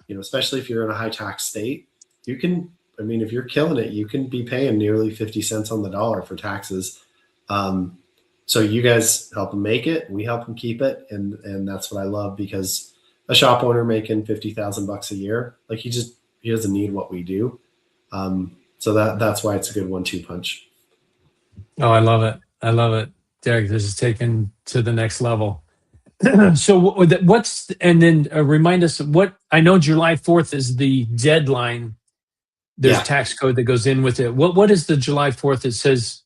especially if you're in a high tax state, if you're killing it, you can be paying nearly 50 cents on the dollar for taxes. So you guys help them make it, we help them keep it. And that's what I love, because a shop owner making $50,000 a year, like he doesn't need what we do. So that's why it's a good 1-2 punch. Oh, I love it. I love it. Derick, this is taken to the next level. So remind us what, I know July 4th is the deadline. There's tax code that goes in with it. What is the July 4th? It says,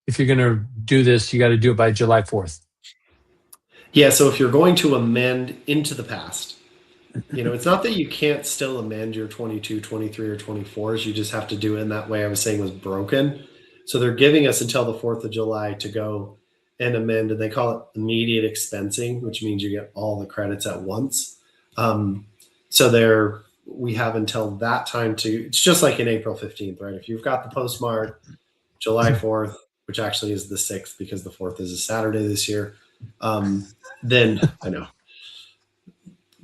if you're going to do this, you got to do it by July 4th. Yeah. So if you're going to amend into the past, it's not that you can't still amend your 22, 23, or 24s. You just have to do it in that way I was saying was broken. So they're giving us until the 4th of July to go and amend, and they call it immediate expensing, which means you get all the credits at once. So we have until that time it's just like in April 15th, right? If you've got the postmark July 4th, which actually is the 6th because the 4th is a Saturday this year, then I know,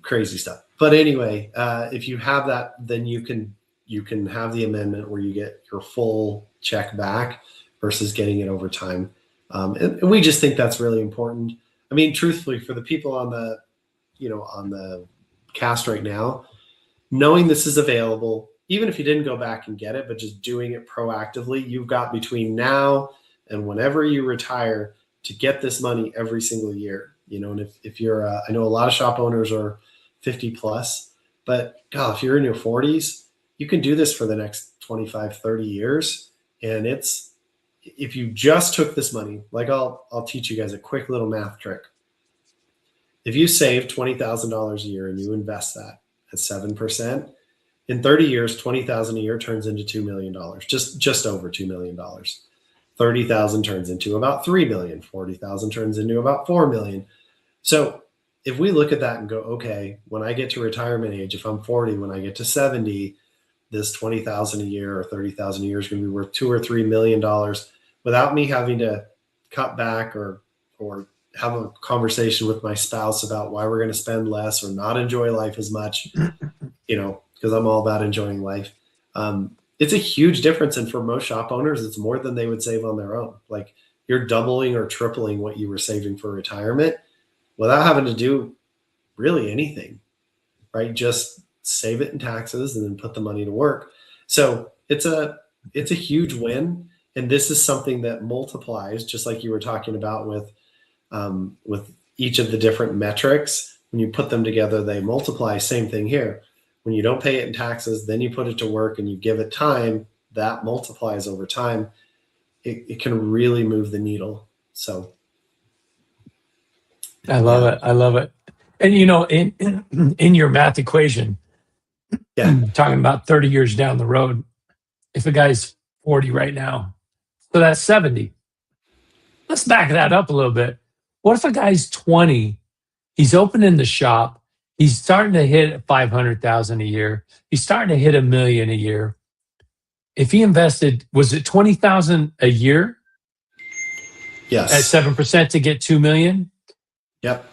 crazy stuff. But anyway, if you have that, then you can have the amendment where you get your full check back versus getting it over time. And we just think that's really important. I mean, truthfully, for the people on the cast right now, knowing this is available, even if you didn't go back and get it, but just doing it proactively, you've got between now and whenever you retire to get this money every single year. And if you're, I know a lot of shop owners are 50 plus, but God, if you're in your 40s, you can do this for the next 25, 30 years. And if you just took this money, like I'll teach you guys a quick little math trick. If you save $20,000 a year and you invest that at 7%, in 30 years, $20,000 a year turns into $2 million, just over $2 million. 30,000 turns into about 3 million. 40,000 turns into about 4 million. So if we look at that and go, okay, when I get to retirement age, if I'm 40, when I get to 70, this 20,000 a year or 30,000 a year is going to be worth $2 or $3 million without me having to cut back or have a conversation with my spouse about why we're going to spend less or not enjoy life as much, because I'm all about enjoying life. It's a huge difference. And for most shop owners, it's more than they would save on their own. Like you're doubling or tripling what you were saving for retirement without having to do really anything, right? Just save it in taxes and then put the money to work. So it's a huge win. And this is something that multiplies, just like you were talking about with each of the different metrics. When you put them together, they multiply. Same thing here. When you don't pay it in taxes, then you put it to work and you give it time, that multiplies over time. It can really move the needle. So I love yeah. it. I love it. And you know, in your math equation, Yeah. talking about 30 years down the road, if a guy's 40 right now, so that's 70. Let's back that up a little bit. What if a guy's 20? He's opening the shop. He's starting to hit 500,000 a year. He's starting to hit $1 million a year. If he invested, was it 20,000 a year at Yes. 7% to get 2 million? Yep.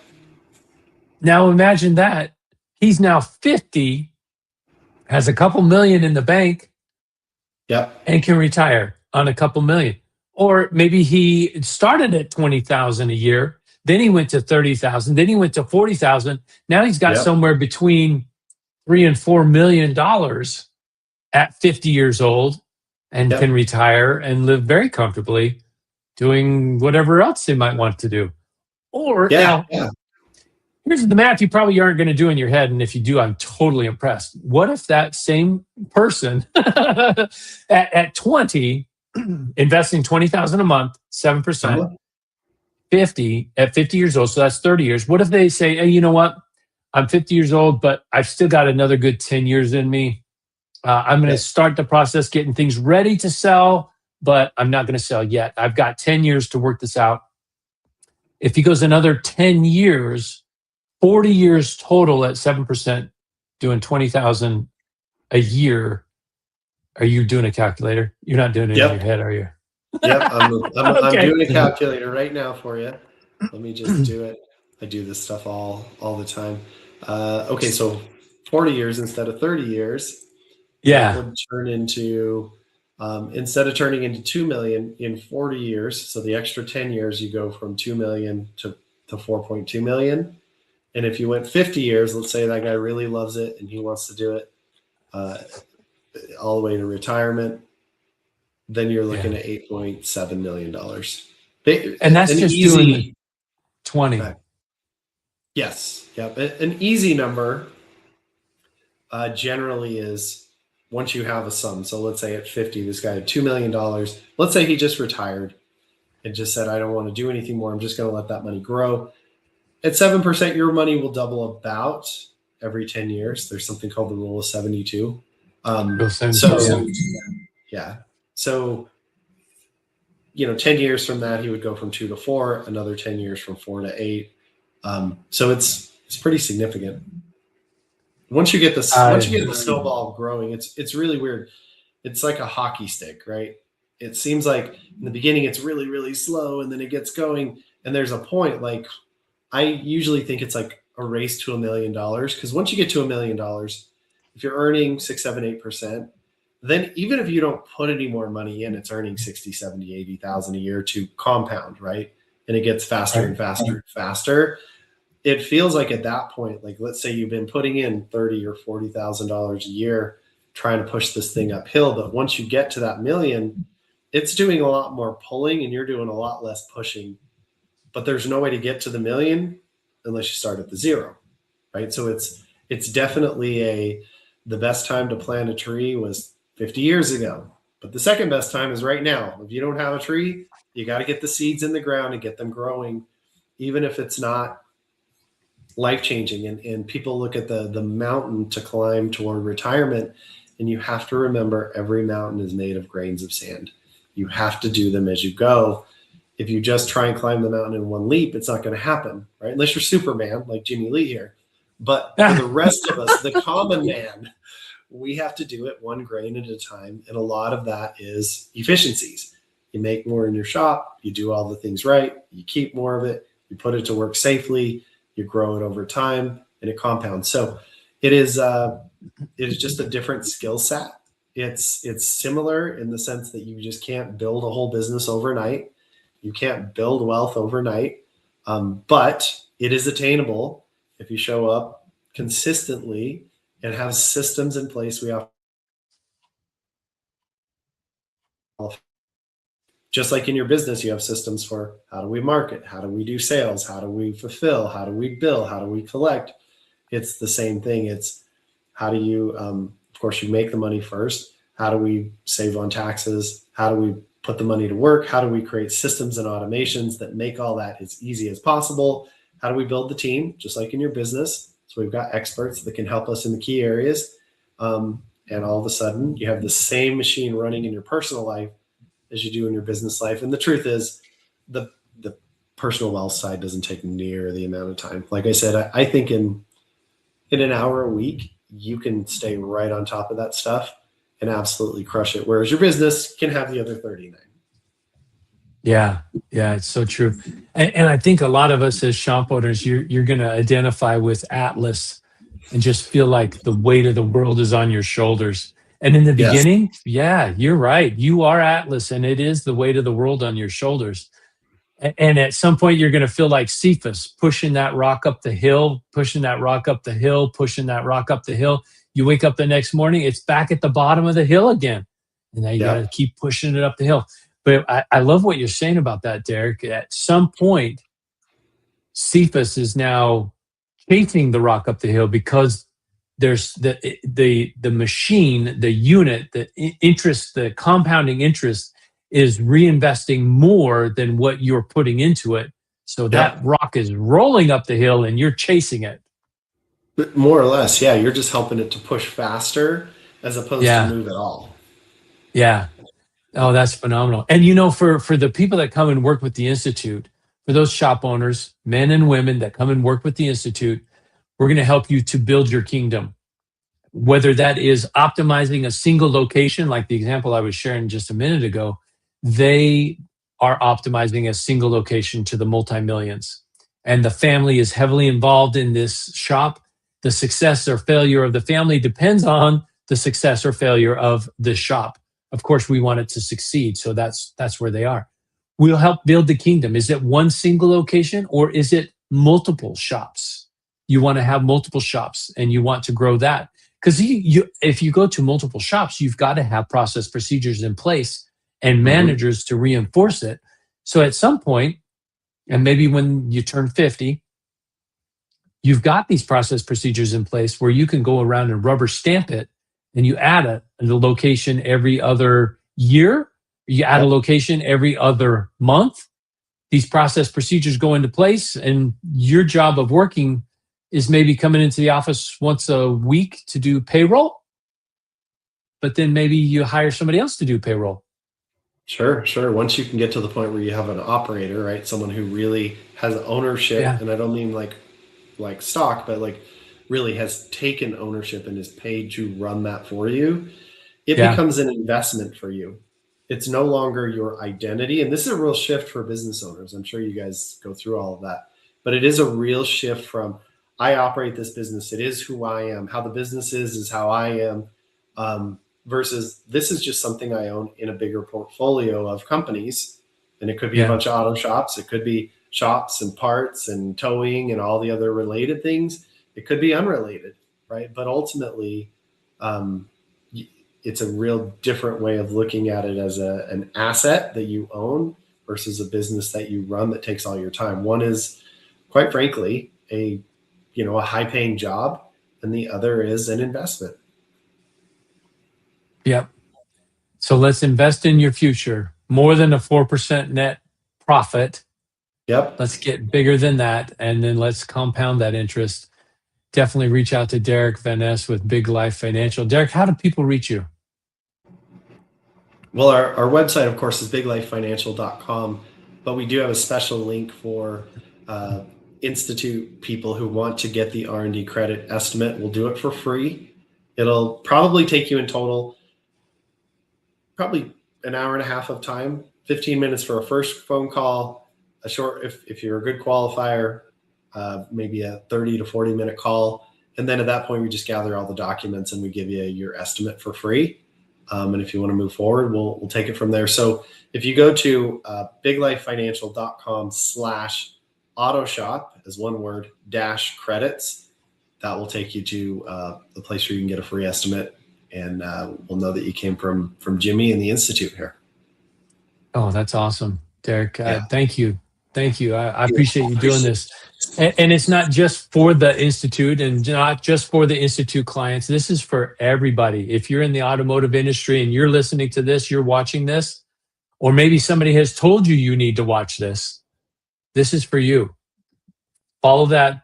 Now imagine that. He's now 50, has a couple million in the bank, Yep. and can retire on a couple million. Or maybe he started at 20,000 a year, then he went to 30,000, then he went to 40,000. Now he's got Yep. somewhere between $3 and $4 million at 50 years old, and Yep. can retire and live very comfortably doing whatever else they might want to do. Or Yeah. now, Yeah. here's the math you probably aren't going to do in your head. And if you do, I'm totally impressed. What if that same person at 20, investing 20,000 a month, 7%, 50 at 50 years old, so that's 30 years. What if they say, hey, you know what? I'm 50 years old, but I've still got another good 10 years in me. I'm going to start the process getting things ready to sell, but I'm not going to sell yet. I've got 10 years to work this out. If he goes another 10 years, 40 years total at 7%, doing 20,000 a year. Are you doing a calculator? You're not doing it in your head, are you? Yep. I'm Okay. doing a calculator right now for you. Let me just do it. I do this stuff all the time. Okay, so 40 years instead of 30 years. Yeah. That would turn into, instead of turning into 2 million in 40 years, so the extra 10 years, you go from 2 million to 4.2 million. And if you went 50 years, let's say that guy really loves it and he wants to do it all the way to retirement, then you're looking at $8.7 million. And that's just doing the 20. Yes. Yep. An easy number generally is once you have a sum. So let's say at 50, this guy had $2 million. Let's say he just retired and just said, I don't want to do anything more. I'm just going to let that money grow. At 7%, your money will double about every 10 years. There's something called the rule of 72. Yeah. So, 10 years from that, he would go from 2 to 4, another 10 years from 4 to 8. So it's pretty significant. Once you get the snowball growing, it's really weird. It's like a hockey stick, right? It seems like in the beginning it's really, really slow, and then it gets going. And there's a point, like I usually think it's like a race to $1 million, because once you get to $1 million, if you're earning 6, 7, 8%, then even if you don't put any more money in, it's earning 60, 70, 80,000 a year to compound, right? And it gets faster and faster and faster. It feels like at that point, like let's say you've been putting in $30,000 or $40,000 a year trying to push this thing uphill, but once you get to that million, it's doing a lot more pulling and you're doing a lot less pushing. But there's no way to get to the million unless you start at the zero, right? So it's definitely the best time to plant a tree was 50 years ago, but the second best time is right now. If you don't have a tree, you got to get the seeds in the ground and get them growing, even if it's not life-changing. And people look at the mountain to climb toward retirement, and you have to remember every mountain is made of grains of sand. You have to do them as you go. If you just try and climb the mountain in one leap, it's not going to happen, right? Unless you're Superman, like Jimmy Lee here. But for the rest of us, the common man, we have to do it one grain at a time. And a lot of that is efficiencies. You make more in your shop, you do all the things right, you keep more of it, you put it to work safely, you grow it over time, and it compounds. So it is just a different skill set. It's similar in the sense that you just can't build a whole business overnight. You can't build wealth overnight, but it is attainable if you show up consistently and have systems in place. We have, just like in your business, you have systems for how do we market, how do we do sales, how do we fulfill, how do we bill, how do we collect. It's the same thing. It's How do you, of course, you make the money first. How do we save on taxes? How do we put the money to work? How do we create systems and automations that make all that as easy as possible? How do we build the team, just like in your business? So we've got experts that can help us in the key areas. And all of a sudden, you have the same machine running in your personal life as you do in your business life. And the truth is, the personal wealth side doesn't take near the amount of time. Like I said, I think in an hour a week, you can stay right on top of that stuff and absolutely crush it. Whereas your business can have the other 39. Yeah, it's so true. And I think a lot of us as shop owners, you're going to identify with Atlas and just feel like the weight of the world is on your shoulders. And in the Yes. beginning, yeah, you're right. You are Atlas, and it is the weight of the world on your shoulders. And at some point, you're going to feel like Cephas pushing that rock up the hill, pushing that rock up the hill, pushing that rock up the hill. You wake up the next morning, it's back at the bottom of the hill again. And now you got to keep pushing it up the hill. But I love what you're saying about that, Derick. At some point, Cephas is now chasing the rock up the hill because there's the machine, the unit, the interest, the compounding interest is reinvesting more than what you're putting into it. So that rock is rolling up the hill and you're chasing it. But more or less, yeah, you're just helping it to push faster as opposed to move at all. Yeah. Oh, that's phenomenal. And you know, for the people that come and work with the Institute, for those shop owners, men and women that come and work with the Institute, we're going to help you to build your kingdom. Whether that is optimizing a single location, like the example I was sharing just a minute ago, they are optimizing a single location to the multi-millions. And the family is heavily involved in this shop. The success or failure of the family depends on the success or failure of the shop. Of course, we want it to succeed, so that's where they are. We'll help build the kingdom. Is it one single location or is it multiple shops? You want to have multiple shops and you want to grow that. Because if you go to multiple shops, you've got to have process procedures in place and managers to reinforce it. So at some point, and maybe when you turn 50, you've got these process procedures in place where you can go around and rubber stamp it, and you add a location every other year, you add a location every other month. These process procedures go into place, and your job of working is maybe coming into the office once a week to do payroll, but then maybe you hire somebody else to do payroll. Sure. Once you can get to the point where you have an operator, right? Someone who really has ownership, and I don't mean like stock, but like really has taken ownership and is paid to run that for you, it becomes an investment for you. It's no longer your identity. And this is a real shift for business owners. I'm sure you guys go through all of that, but it is a real shift from I operate this business. It is who I am. How the business is how I am. Versus this is just something I own in a bigger portfolio of companies. And it could be a bunch of auto shops. It could be shops and parts and towing and all the other related things. It could be unrelated, right? But ultimately, it's a real different way of looking at it as an asset that you own versus a business that you run that takes all your time. One is, quite frankly, a high-paying job, and the other is an investment. Yep. So let's invest in your future. More than a 4% net profit. Yep. Let's get bigger than that, and then let's compound that interest. Definitely reach out to Derick Van Ness with Big Life Financial. Derick, how do people reach you? Well, our website, of course, is biglifefinancial.com, but we do have a special link for Institute people who want to get the R&D credit estimate. We'll do it for free. It'll probably take you in total probably an hour and a half of time, 15 minutes for a first phone call, a short, if you're a good qualifier, maybe a 30 to 40 minute call. And then at that point, we just gather all the documents and we give you your estimate for free. And if you want to move forward, we'll take it from there. So if you go to biglifefinancial.com/autoshop as one word -credits, that will take you to the place where you can get a free estimate. And we'll know that you came from Jimmy and the Institute here. Oh, that's awesome, Derick. Thank you. Thank you. I appreciate you doing this. And it's not just for the Institute and not just for the Institute clients. This is for everybody. If you're in the automotive industry and you're listening to this, you're watching this, or maybe somebody has told you you need to watch this, this is for you. Follow that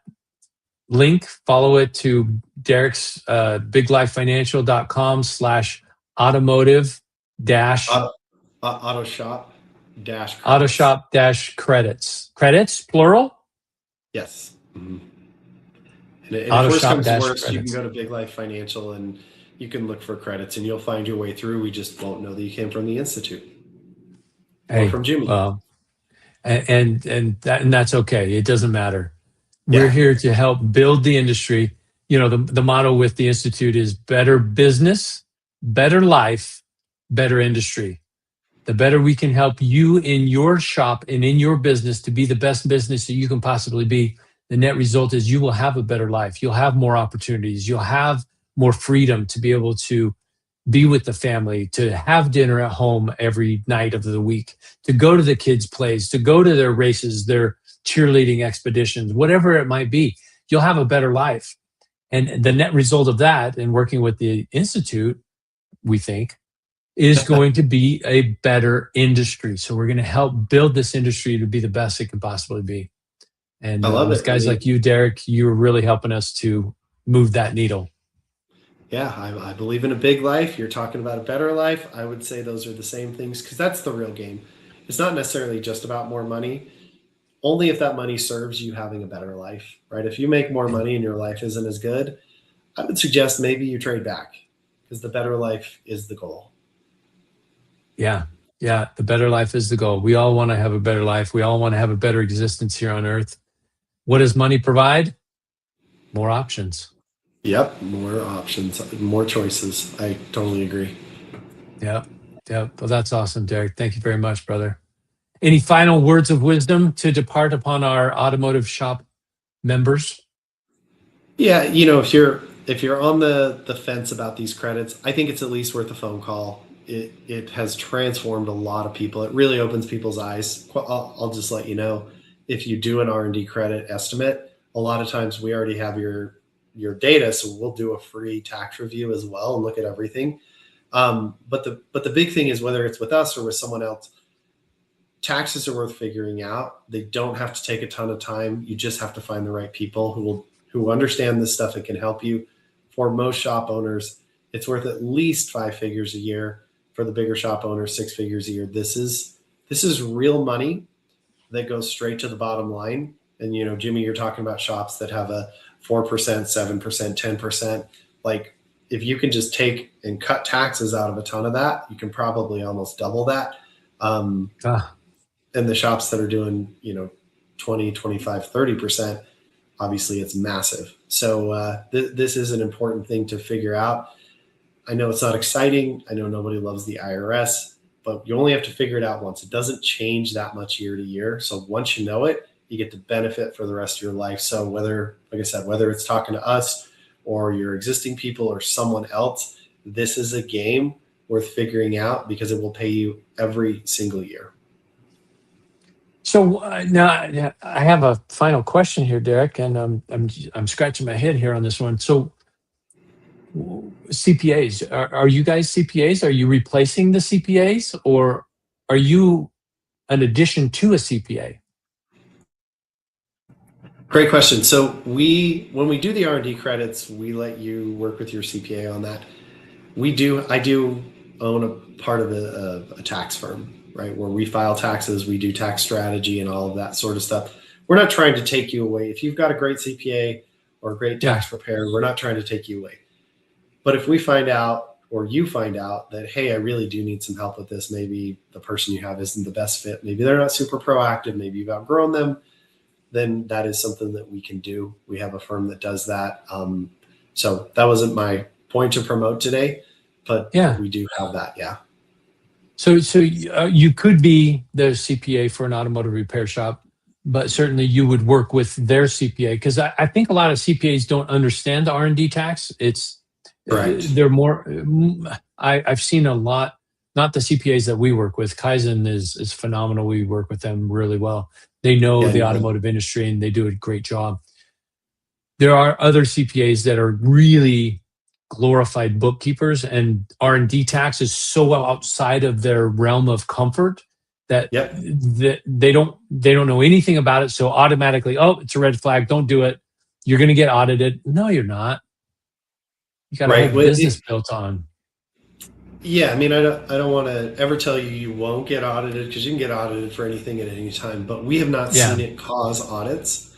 link, follow it to Derick's biglifefinancial.com/automotive dash Auto shop dash credits. auto shop dash credits. Credits, plural? Yes. Mm-hmm. And if Auto worse shop comes to dash worse, you credits. can go to Big Life Financial and you can look for credits and you'll find your way through. We just won't know that you came from the Institute or from Jimmy. And that's okay. It doesn't matter. We're here to help build the industry. You know, the motto with the Institute is better business, better life, better industry. The better we can help you in your shop and in your business to be the best business that you can possibly be, the net result is you will have a better life. You'll have more opportunities. You'll have more freedom to be able to be with the family, to have dinner at home every night of the week, to go to the kids' plays, to go to their races, their cheerleading expeditions, whatever it might be. You'll have a better life. And the net result of that, and working with the Institute, we think, is going to be a better industry. So we're going to help build this industry to be the best it can possibly be. And I love with it. guys like you, Derick, you're really helping us to move that needle. Yeah, I believe in a big life. You're talking about a better life. I would say those are the same things because that's the real game. It's not necessarily just about more money. Only if that money serves you having a better life, right? If you make more money and your life isn't as good, I would suggest maybe you trade back because the better life is the goal. Yeah. The better life is the goal. We all want to have a better life. We all want to have a better existence here on earth. What does money provide? More options. Yep. More options, more choices. I totally agree. Yeah. Well, that's awesome, Derick. Thank you very much, brother. Any final words of wisdom to depart upon our automotive shop members? Yeah. If you're on the fence about these credits, I think it's at least worth a phone call. It has transformed a lot of people. It really opens people's eyes. I'll just let you know, if you do an R&D credit estimate, a lot of times we already have your data, so we'll do a free tax review as well and look at everything. But the big thing is whether it's with us or with someone else, taxes are worth figuring out. They don't have to take a ton of time. You just have to find the right people who understand this stuff and can help you. For most shop owners, it's worth at least 5 figures a year. For the bigger shop owners, 6 figures a year. This is real money that goes straight to the bottom line. And Jimmy, you're talking about shops that have a 4%, 7%, 10%. Like, if you can just take and cut taxes out of a ton of that, you can probably almost double that. And the shops that are doing 20, 25, 30%, obviously it's massive. So this is an important thing to figure out. I know it's not exciting. I know nobody loves the IRS, but you only have to figure it out once. It doesn't change that much year to year. So once you know it, you get to benefit for the rest of your life. So whether it's talking to us or your existing people or someone else, this is a game worth figuring out because it will pay you every single year. So now I have a final question here, Derick, and I'm scratching my head here on this one. So CPAs, are you guys CPAs? Are you replacing the CPAs, or are you an addition to a CPA? Great question. So when we do the R&D credits, we let you work with your CPA on that. I do own a part of a tax firm, right, where we file taxes, we do tax strategy and all of that sort of stuff. We're not trying to take you away. If you've got a great CPA or a great tax preparer, we're not trying to take you away. But if we find out, or you find out that, hey, I really do need some help with this, maybe the person you have isn't the best fit, maybe they're not super proactive, maybe you've outgrown them, then that is something that we can do. We have a firm that does that. So that wasn't my point to promote today, but we do have that. Yeah. So you could be the CPA for an automotive repair shop, but certainly you would work with their CPA, because I think a lot of CPAs don't understand the R&D tax. They're more. I've seen a lot. Not the CPAs that we work with. Kaizen is phenomenal. We work with them really well. They know Yeah, the automotive industry and they do a great job. There are other CPAs that are really glorified bookkeepers, and R&D tax is so outside of their realm of comfort that yep. they don't know anything about it. So automatically, oh, it's a red flag. Don't do it. You're going to get audited. No, you're not. You got a Right. whole business built on. Yeah, I mean, I don't want to ever tell you you won't get audited, because you can get audited for anything at any time. But we have not Yeah. seen it cause audits.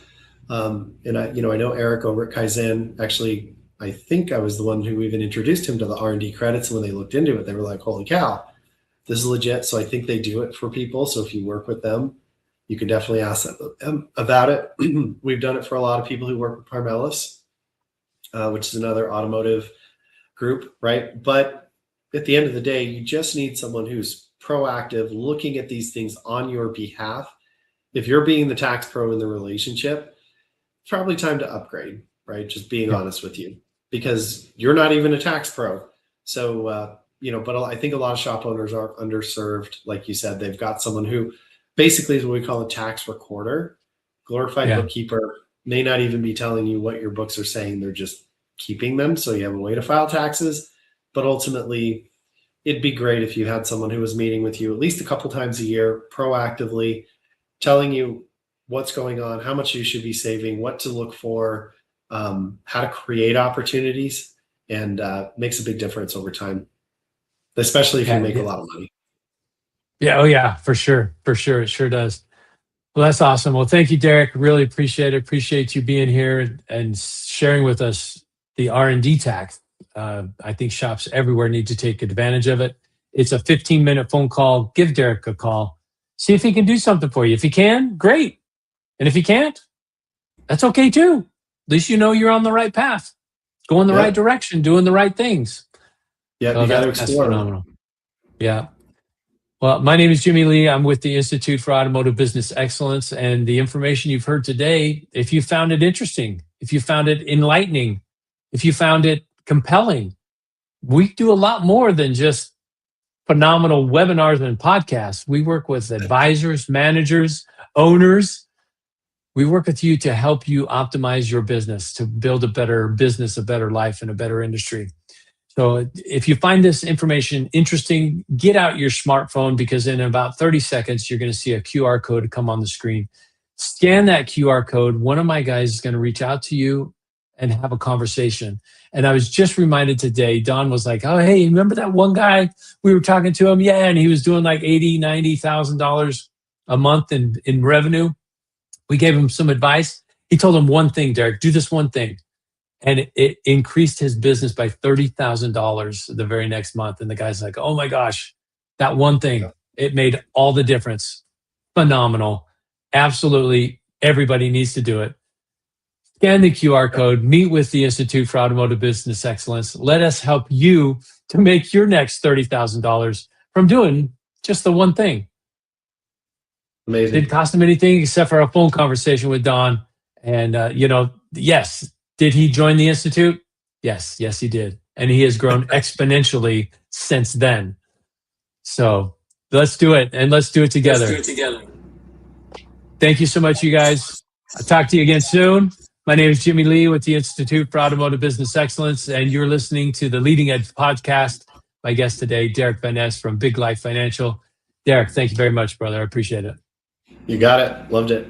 And I know Eric over at Kaizen. Actually, I think I was the one who even introduced him to the R&D credits. And when they looked into it, they were like, "Holy cow, this is legit." So I think they do it for people. So if you work with them, you can definitely ask them about it. We've done it for a lot of people who work with Parmelis, which is another automotive group, right? But at the end of the day, you just need someone who's proactive, looking at these things on your behalf. If you're being the tax pro in the relationship, it's probably time to upgrade, right? Just being honest with you, because you're not even a tax pro. So, but I think a lot of shop owners are underserved. Like you said, they've got someone who basically is what we call a tax recorder. Glorified bookkeeper may not even be telling you what your books are saying. They're just keeping them so you have a way to file taxes. But ultimately, it'd be great if you had someone who was meeting with you at least a couple times a year, proactively telling you what's going on, how much you should be saving, what to look for, how to create opportunities, and makes a big difference over time, especially if you make a lot of money. Yeah. Oh, yeah, for sure. For sure. It sure does. Well, that's awesome. Well, thank you, Derick. Really appreciate it. Appreciate you being here and sharing with us the R&D tax. I think shops everywhere need to take advantage of it. It's a 15-minute phone call. Give Derick a call. See if he can do something for you. If he can, great. And if he can't, that's okay too. At least you know you're on the right path, going the right direction, doing the right things. Yeah, So you got to that's explore. phenomenal. Yeah. Well, my name is Jimmy Lee. I'm with the Institute for Automotive Business Excellence. And the information you've heard today, if you found it interesting, if you found it enlightening, if you found it compelling, we do a lot more than just phenomenal webinars and podcasts. We work with advisors, managers, owners. We work with you to help you optimize your business, to build a better business, a better life, and a better industry. So if you find this information interesting, get out your smartphone, because in about 30 seconds, you're going to see a QR code come on the screen. Scan that QR code. One of my guys is going to reach out to you and have a conversation. And I was just reminded today, Don was like, "Oh, hey, remember that one guy? We were talking to him. Yeah, and he was doing like $80,000, $90,000 a month in revenue. We gave him some advice. He told him one thing, Derick, do this one thing. And it increased his business by $30,000 the very next month. And the guy's like, "Oh my gosh, that one thing, it made all the difference." Phenomenal. Absolutely. Everybody needs to do it. Scan the QR code, meet with the Institute for Automotive Business Excellence. Let us help you to make your next $30,000 from doing just the one thing. Amazing. Didn't cost him anything except for a phone conversation with Don. And, yes. Did he join the Institute? Yes, he did. And he has grown exponentially since then. So let's do it, and let's do it together. Thank you so much, you guys. I'll talk to you again soon. My name is Jimmy Lee with the Institute for Automotive Business Excellence, and you're listening to the Leading Edge podcast. My guest today, Derick Van Ness from Big Life Financial. Derick, thank you very much, brother. I appreciate it. You got it. Loved it.